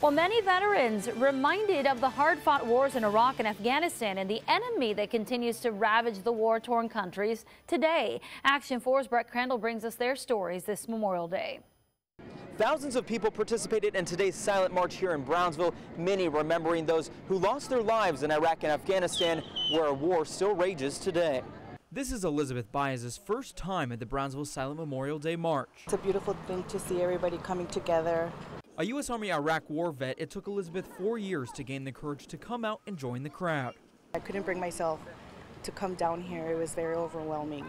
Well, many veterans reminded of the hard-fought wars in Iraq and Afghanistan and the enemy that continues to ravage the war-torn countries today. Action 4's Brett Crandall brings us their stories this Memorial Day. Thousands of people participated in today's silent march here in Brownsville, many remembering those who lost their lives in Iraq and Afghanistan, where a war still rages today. This is Elizabeth BAEZ's first time at the Brownsville Silent Memorial Day March. It's a beautiful thing to see everybody coming together. A U.S. Army Iraq war vet, it took Elizabeth 4 years to gain the courage to come out and join the crowd. I couldn't bring myself to come down here. It was very overwhelming.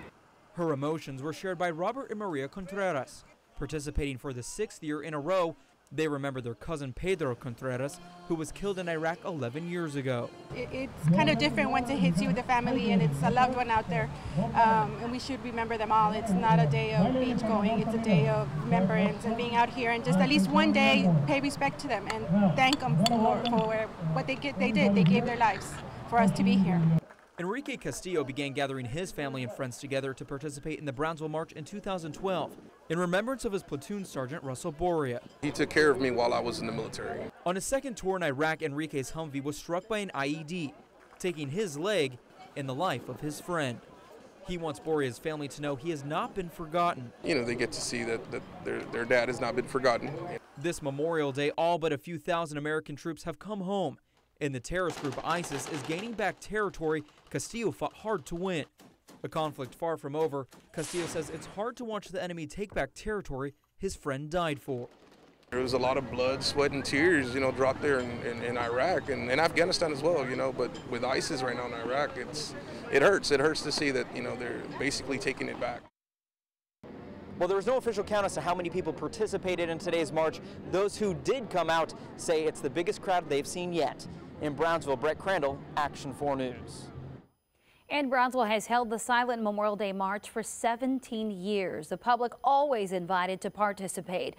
Her emotions were shared by Robert and Maria Contreras. Participating for the 6th year in a row, they remember their cousin Pedro Contreras, who was killed in Iraq 11 years ago. It's kind of different once it hits you with the family and it's a loved one out there, and we should remember them all. It's not a day of beach going, it's a day of remembrance and being out here and just at least one day pay respect to them and thank them for what they did. They gave their lives for us to be here. Enrique Castillo began gathering his family and friends together to participate in the Brownsville March in 2012 in remembrance of his platoon sergeant Russell Boria. He took care of me while I was in the military. On his second tour in Iraq, Enrique's Humvee was struck by an IED, taking his leg in the life of his friend. He wants Boria's family to know he has not been forgotten. You know, they get to see that their dad has not been forgotten. This Memorial Day, all but a few thousand American troops have come home. And the terrorist group ISIS is gaining back territory Castillo fought hard to win. A conflict far from over, Castillo says it's hard to watch the enemy take back territory his friend died for. There was a lot of blood, sweat, and tears, you know, dropped there in Iraq and in Afghanistan as well, you know. But with ISIS right now in Iraq, it hurts. It hurts to see that, you know, they're basically taking it back. Well, there was no official count as to how many people participated in today's march. Those who did come out say it's the biggest crowd they've seen yet. In Brownsville, Brett Crandall, Action 4 News. And Brownsville has held the Silent Memorial Day March for 17 years. The public always invited to participate.